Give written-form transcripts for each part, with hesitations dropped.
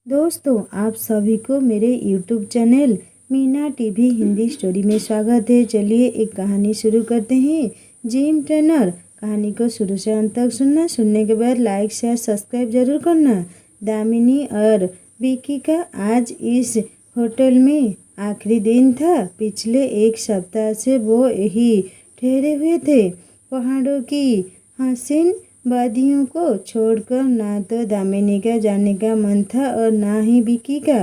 दोस्तों, आप सभी को मेरे YouTube channel Meena TV Hindi story में स्वागत है। चलिए एक कहानी शुरू करते हैं। Gym trainer. कहानी को शुरू से अंत तक सुनना। सुनने के बाद लाइक शेयर सब्सक्राइब जरूर करना। दामिनी और विक्की का आज इस होटल में आखिरी दिन था। पिछले एक सप्ताह से वो यही ठहरे हुए थे। पहाड़ों की हसीन वादियों को छोड़कर ना तो दामिनी का जाने का मन था और ना ही विक्की का।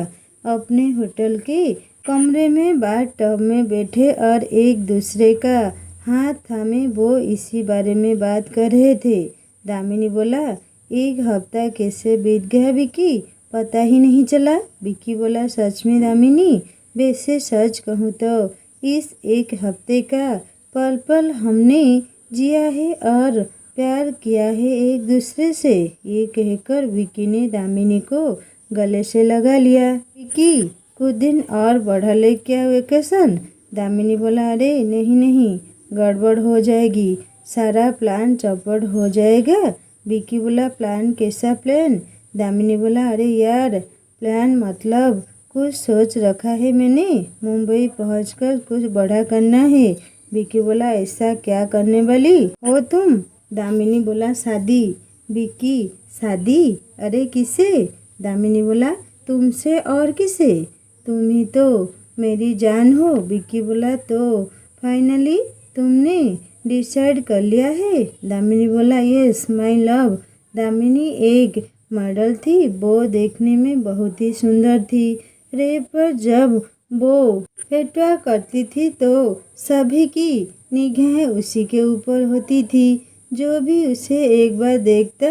अपने होटल के कमरे में बाथ टब में बैठे और एक दूसरे का हाथ थामे वो इसी बारे में बात कर रहे थे। दामिनी बोला, एक हफ्ता कैसे बीत गया विक्की, पता ही नहीं चला। विक्की बोला, सच में दामिनी, वैसे सच कहूँ तो इस एक हफ्ते का पल पल हमने जिया है और प्यार किया है एक दूसरे से। ये कहकर विक्की ने दामिनी को गले से लगा लिया। विक्की, कुछ दिन और बढ़ा ले क्या वेकेशन? दामिनी बोला, अरे नहीं नहीं, गड़बड़ हो जाएगी, सारा प्लान चौपट हो जाएगा। विक्की बोला, प्लान कैसा प्लान? दामिनी बोला, अरे यार, प्लान मतलब कुछ सोच रखा है मैंने, मुंबई पहुंचकर कुछ बड़ा करना है। विक्की बोला, ऐसा क्या करने वाली हो तुम? दामिनी बोला, शादी। विक्की, शादी? अरे किसे? दामिनी बोला, तुमसे और किसे? तुम ही तो मेरी जान हो। विक्की बोला, तो फाइनली तुमने डिसाइड कर लिया है? दामिनी बोला, यस माय लव। दामिनी एक मॉडल थी। वो देखने में बहुत ही सुंदर थी। रेप पर जब वो फेटवा करती थी तो सभी की निगाहें उसी के ऊपर होती थी। जो भी उसे एक बार देखता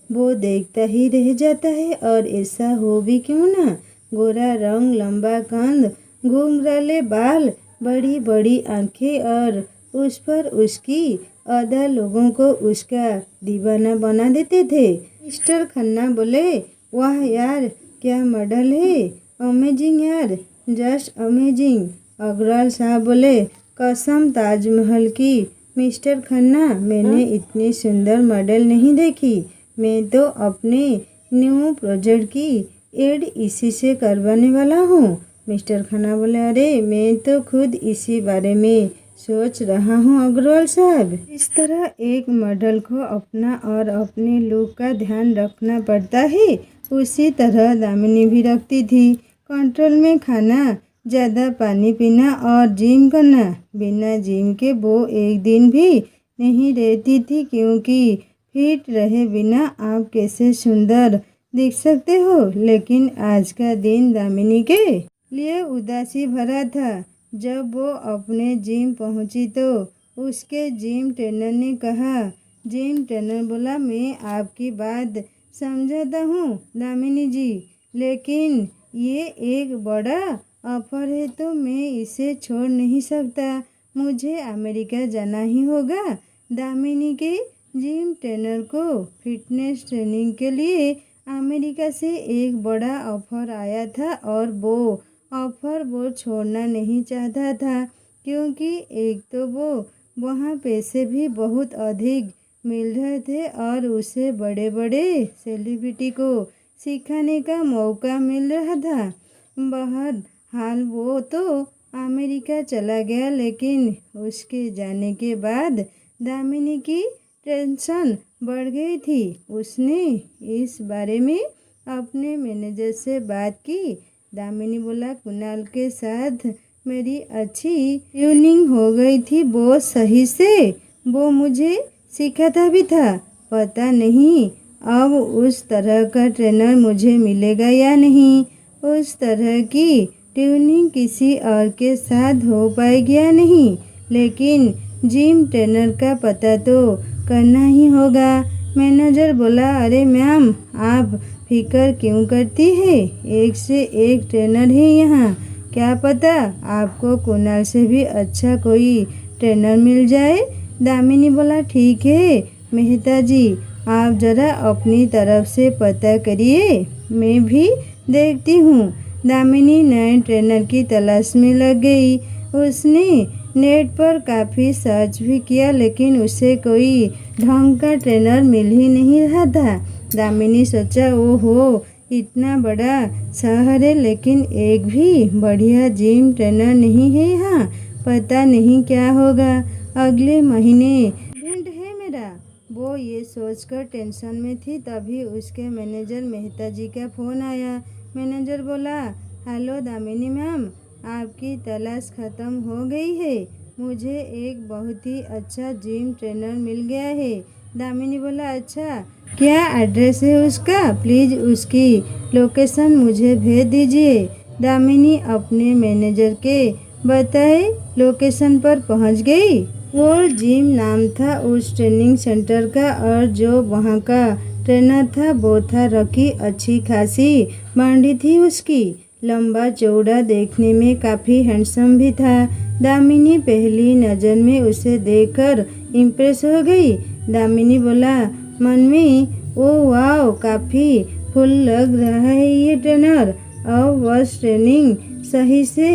वो देखता ही रह जाता है। और ऐसा हो भी क्यों ना। गोरा रंग, लंबा कंध, घुंघराले बाल, बड़ी बड़ी आंखें और उस पर उसकी अदा लोगों को उसका दीवाना बना देते थे। मिस्टर खन्ना बोले, वाह यार, क्या मॉडल है, अमेजिंग यार, जस्ट अमेजिंग। अग्रवाल साहब बोले, कसम ताजमहल की मिस्टर खन्ना, मैंने इतनी सुंदर मॉडल नहीं देखी। मैं तो अपने न्यू प्रोजेक्ट की एड इसी से करवाने वाला हूँ। मिस्टर खन्ना बोले, अरे मैं तो खुद इसी बारे में सोच रहा हूँ अग्रवाल साहब। इस तरह एक मॉडल को अपना और अपने लुक का ध्यान रखना पड़ता है, उसी तरह दामिनी भी रखती थी। कंट्रोल में खाना, ज़्यादा पानी पीना और जिम करना। बिना जिम के वो एक दिन भी नहीं रहती थी, क्योंकि फिट रहे बिना आप कैसे सुंदर दिख सकते हो। लेकिन आज का दिन दामिनी के लिए उदासी भरा था। जब वो अपने जिम पहुंची तो उसके जिम ट्रेनर ने कहा। जिम ट्रेनर बोला, मैं आपकी बात समझाता हूँ दामिनी जी, लेकिन ये एक बड़ा ऑफर है तो मैं इसे छोड़ नहीं सकता। मुझे अमेरिका जाना ही होगा। दामिनी के जिम ट्रेनर को फिटनेस ट्रेनिंग के लिए अमेरिका से एक बड़ा ऑफर आया था और वो ऑफर वो छोड़ना नहीं चाहता था, क्योंकि एक तो वो वहाँ पैसे भी बहुत अधिक मिल रहे थे और उसे बड़े बड़े सेलिब्रिटी को सिखाने का मौका मिल रहा था। बाहर हाल वो तो अमेरिका चला गया, लेकिन उसके जाने के बाद दामिनी की टेंशन बढ़ गई थी। उसने इस बारे में अपने मैनेजर से बात की। दामिनी बोला, कुणाल के साथ मेरी अच्छी ट्यूनिंग हो गई थी, वो सही से वो मुझे सिखाता भी था। पता नहीं अब उस तरह का ट्रेनर मुझे मिलेगा या नहीं। उस तरह की ट्यूनिंग किसी और के साथ हो पाएगी या नहीं, लेकिन जिम ट्रेनर का पता तो करना ही होगा। मैनेजर बोला, अरे मैम, आप फिक्र क्यों करती है, एक से एक ट्रेनर है यहाँ। क्या पता आपको कुणाल से भी अच्छा कोई ट्रेनर मिल जाए। दामिनी बोला, ठीक है मेहता जी, आप ज़रा अपनी तरफ से पता करिए, मैं भी देखती हूँ। दामिनी नए ट्रेनर की तलाश में लग गई। उसने नेट पर काफ़ी सर्च भी किया, लेकिन उसे कोई ढंग का ट्रेनर मिल ही नहीं रहा था। दामिनी सोचा, ओहो, इतना बड़ा शहर है लेकिन एक भी बढ़िया जिम ट्रेनर नहीं है यहाँ। पता नहीं क्या होगा, अगले महीने इवेंट है मेरा। वो ये सोचकर टेंशन में थी, तभी उसके मैनेजर मेहता जी का फ़ोन आया। मैनेजर बोला, हेलो दामिनी मैम, आपकी तलाश ख़त्म हो गई है। मुझे एक बहुत ही अच्छा जिम ट्रेनर मिल गया है। दामिनी बोला, अच्छा क्या एड्रेस है उसका? प्लीज़ उसकी लोकेशन मुझे भेज दीजिए। दामिनी अपने मैनेजर के बताए लोकेशन पर पहुंच गई। वो जिम नाम था उस ट्रेनिंग सेंटर का, और जो वहाँ का ट्रेनर था वो था रॉकी। अच्छी खासी बॉडी थी उसकी, लंबा चौड़ा, देखने में काफ़ी हैंडसम भी था। दामिनी पहली नज़र में उसे देखकर इम्प्रेस हो गई। दामिनी बोला मन में, ओ वाह, काफ़ी फुल लग रहा है ये ट्रेनर, और बस ट्रेनिंग सही से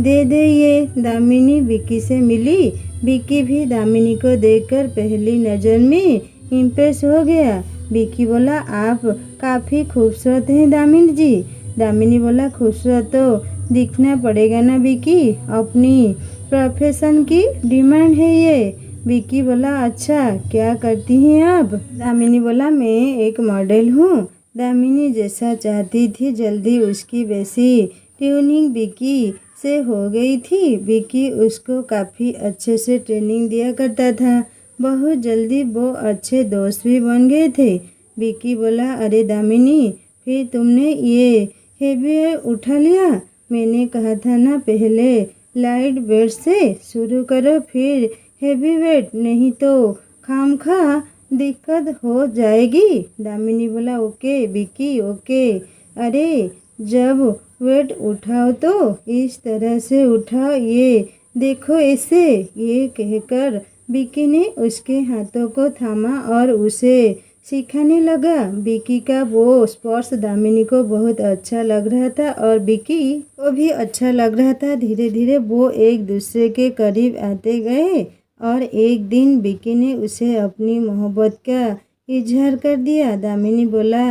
दे दे ये। दामिनी विक्की से मिली। विक्की भी दामिनी को देखकर पहली नज़र में इम्प्रेस हो गया। विक्की बोला, आप काफ़ी खूबसूरत हैं दामिनी जी। दामिनी बोला, खूबसूरत तो दिखना पड़ेगा ना विक्की, अपनी प्रोफेशन की डिमांड है ये। विक्की बोला, अच्छा क्या करती हैं आप? दामिनी बोला, मैं एक मॉडल हूँ। दामिनी जैसा चाहती थी जल्दी उसकी वैसी ट्यूनिंग विक्की से हो गई थी। विक्की उसको काफ़ी अच्छे से ट्रेनिंग दिया करता था। बहुत जल्दी वो अच्छे दोस्त भी बन गए थे। विक्की बोला, अरे दामिनी, फिर तुमने ये हेवी उठा लिया। मैंने कहा था ना पहले लाइट वेट से शुरू करो फिर हेवी वेट, नहीं तो खामखा दिक्कत हो जाएगी। दामिनी बोला, ओके विक्की ओके। अरे जब वेट उठाओ तो इस तरह से उठाओ, ये देखो ऐसे। ये कहकर विक्की ने उसके हाथों को थामा और उसे सिखाने लगा। विक्की का वो स्पर्श दामिनी को बहुत अच्छा लग रहा था और विक्की को भी अच्छा लग रहा था। धीरे धीरे वो एक दूसरे के करीब आते गए और एक दिन विक्की ने उसे अपनी मोहब्बत का इजहार कर दिया। दामिनी बोला,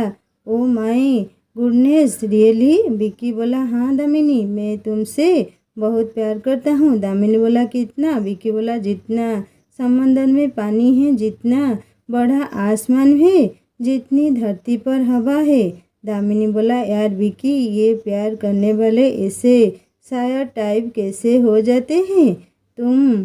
oh my goodness really? Vicky बोला, हाँ दामिनी, मैं तुमसे बहुत प्यार करता हूँ। दामिनी बोला, कितना? विक्की बोला, जितना समंदर में पानी है, जितना बड़ा आसमान है, जितनी धरती पर हवा है। दामिनी बोला, यार विक्की, ये प्यार करने वाले ऐसे शायर टाइप कैसे हो जाते हैं? तुम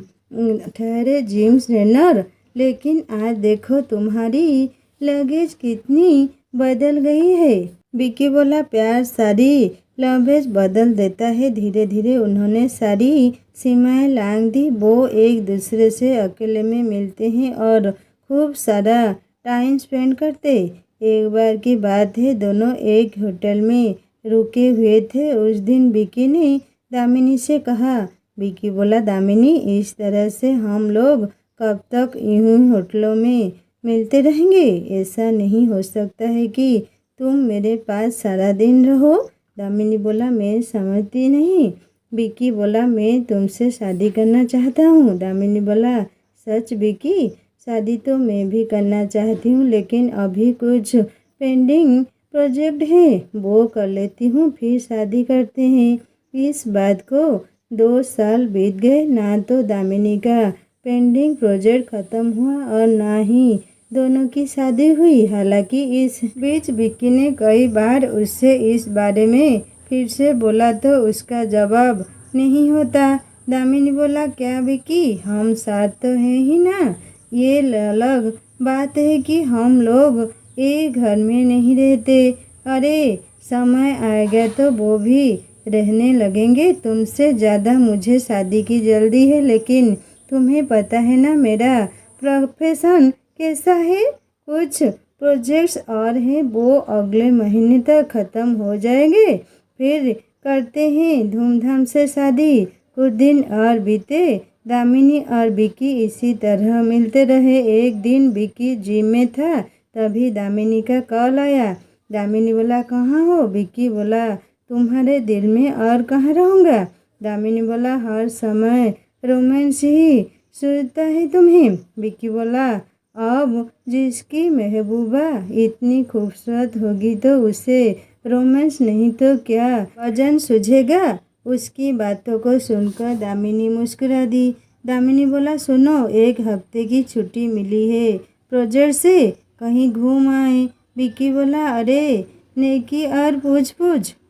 ठहरे जिम ट्रेनर, लेकिन आज देखो तुम्हारी लगेज कितनी बदल गई है। विक्की बोला, प्यार सारी लगेज बदल देता है। धीरे धीरे उन्होंने सारी सीमाएं लांघ दी। वो एक दूसरे से अकेले में मिलते हैं और खूब सारा टाइम स्पेंड करते। एक बार की बात है, दोनों एक होटल में रुके हुए थे। उस दिन विक्की ने दामिनी से कहा। विक्की बोला, दामिनी, इस तरह से हम लोग कब तक यूं होटलों में मिलते रहेंगे? ऐसा नहीं हो सकता है कि तुम मेरे पास सारा दिन रहो। दामिनी बोला, मैं समझती नहीं। विक्की बोला, मैं तुमसे शादी करना चाहता हूँ। दामिनी बोला, सच विक्की? शादी तो मैं भी करना चाहती हूँ, लेकिन अभी कुछ पेंडिंग प्रोजेक्ट है, वो कर लेती हूँ, फिर शादी करते हैं। इस बात को 2 साल बीत गए, ना तो दामिनी का पेंडिंग प्रोजेक्ट ख़त्म हुआ और ना ही दोनों की शादी हुई। हालांकि इस बीच विक्की ने कई बार उससे इस बारे में फिर से बोला तो उसका जवाब नहीं होता। दामिनी बोला, क्या विक्की, हम साथ तो हैं ही ना? ये अलग बात है कि हम लोग एक घर में नहीं रहते। अरे समय आएगा तो वो भी रहने लगेंगे। तुमसे ज़्यादा मुझे शादी की जल्दी है, लेकिन तुम्हें पता है ना मेरा प्रोफेशन कैसा है? कुछ प्रोजेक्ट्स और हैं, वो अगले महीने तक ख़त्म हो जाएंगे, फिर करते हैं धूमधाम से शादी। कुछ दिन और बीते। दामिनी और विक्की इसी तरह मिलते रहे। एक दिन विक्की जिम में था, तभी दामिनी का कॉल आया। दामिनी बोला, कहाँ हो? विक्की बोला, तुम्हारे दिल में और कहाँ रहूँगा। दामिनी बोला, हर समय रोमांस ही सूझता है तुम्हें। विक्की बोला, अब जिसकी महबूबा इतनी खूबसूरत होगी तो उसे रोमांस नहीं तो क्या वजन सूझेगा। उसकी बातों को सुनकर दामिनी मुस्कुरा दी। दामिनी बोला, सुनो, 1 हफ्ते की छुट्टी मिली है प्रोजेक्ट से, कहीं घूम आए। विक्की बोला, अरे नेकी और पूछ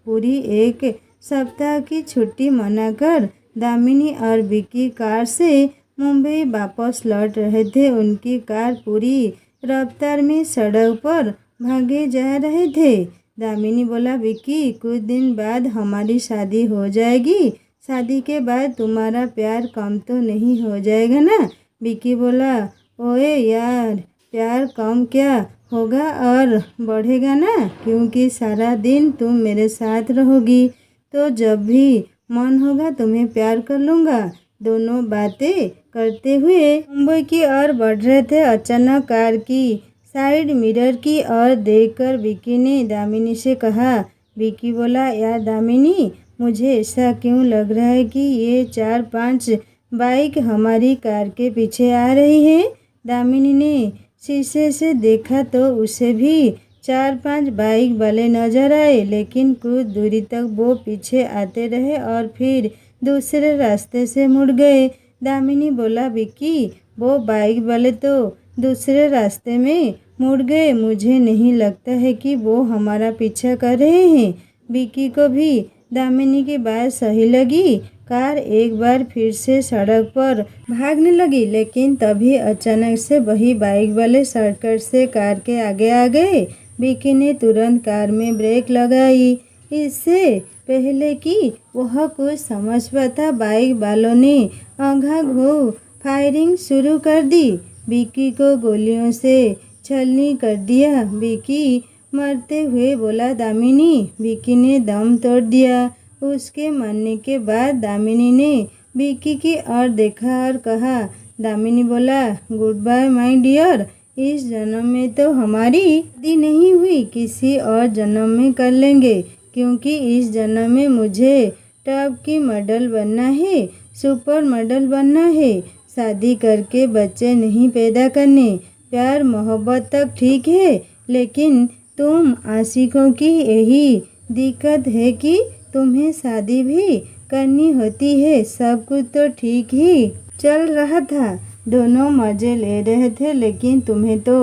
पूरी 1 सप्ताह की छुट्टी मनाकर दामिनी और विक्की कार से मुंबई वापस लौट रहे थे। उनकी कार पूरी रफ्तार में सड़क पर भागे जा रहे थे। दामिनी बोला, विक्की, कुछ दिन बाद हमारी शादी हो जाएगी, शादी के बाद तुम्हारा प्यार कम तो नहीं हो जाएगा ना। विक्की बोला, ओए यार, प्यार कम क्या होगा और बढ़ेगा ना, क्योंकि सारा दिन तुम मेरे साथ रहोगी, तो जब भी मन होगा तुम्हें प्यार कर लूँगा। दोनों बातें करते हुए मुंबई की ओर बढ़ रहे थे। अचानक कार की साइड मिरर की ओर देखकर विक्की ने दामिनी से कहा। विक्की बोला, यार दामिनी, मुझे ऐसा क्यों लग रहा है कि ये 4-5 बाइक हमारी कार के पीछे आ रही है। दामिनी ने शीशे से देखा तो उसे भी 4-5 बाइक वाले नजर आए, लेकिन कुछ दूरी तक वो पीछे आते रहे और फिर दूसरे रास्ते से मुड़ गए। दामिनी बोला, विक्की, वो बाइक वाले तो दूसरे रास्ते में मुड़ गए, मुझे नहीं लगता है कि वो हमारा पीछा कर रहे हैं। विक्की को भी दामिनी की बात सही लगी। कार एक बार फिर से सड़क पर भागने लगी, लेकिन तभी अचानक से वही बाइक वाले शॉर्टकट से कार के आगे आ गए। विक्की ने तुरंत कार में ब्रेक लगाई। इससे पहले कि वह कुछ समझ पाता, बाइक वालों ने आंधाधुंध फायरिंग शुरू कर दी। विक्की को गोलियों से छलनी कर दिया। विक्की मरते हुए बोला, दामिनी। विक्की ने दम तोड़ दिया। उसके मरने के बाद दामिनी ने विक्की की ओर देखा और कहा। दामिनी बोला, गुड बाय माय डियर, इस जन्म में तो हमारी शादी नहीं हुई, किसी और जन्म में कर लेंगे, क्योंकि इस जन्म में मुझे टॉप की मॉडल बनना है, सुपर मॉडल बनना है, शादी करके बच्चे नहीं पैदा करने। प्यार मोहब्बत तक ठीक है, लेकिन तुम आशिकों की यही दिक्कत है कि तुम्हें शादी भी करनी होती है। सब कुछ तो ठीक ही चल रहा था, दोनों मज़े ले रहे थे, लेकिन तुम्हें तो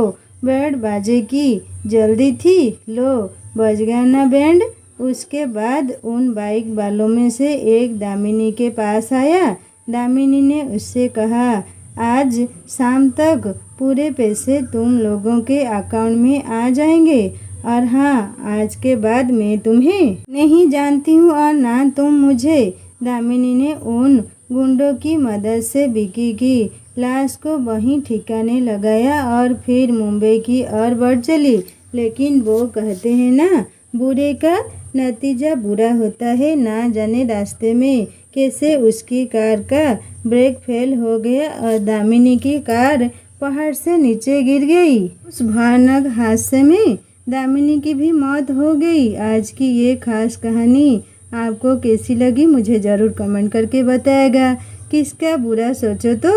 बैंड बाजे की जल्दी थी। लो, बज गया ना बैंड। उसके बाद उन बाइक वालों में से एक दामिनी के पास आया। दामिनी ने उससे कहा, आज शाम तक पूरे पैसे तुम लोगों के अकाउंट में आ जाएंगे, और हाँ, आज के बाद मैं तुम्हें नहीं जानती हूँ और ना तुम मुझे। दामिनी ने उन गुंडों की मदद से विक्की की लाश को वहीं ठिकाने लगाया और फिर मुंबई की ओर बढ़ चली। लेकिन वो कहते हैं ना, बुरे का नतीजा बुरा होता है। ना जाने रास्ते में कैसे उसकी कार का ब्रेक फेल हो गया और दामिनी की कार पहाड़ से नीचे गिर गई। उस भयानक हादसे में दामिनी की भी मौत हो गई। आज की ये खास कहानी आपको कैसी लगी, मुझे ज़रूर कमेंट करके बताएगा। किसका बुरा सोचो तो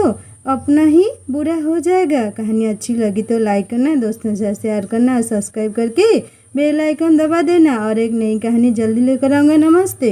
अपना ही बुरा हो जाएगा। कहानी अच्छी लगी तो लाइक करना, दोस्तों से शेयर करना और सब्सक्राइब करके बेल आइकन दबा देना। और एक नई कहानी जल्दी लेकर आऊँगा। नमस्ते।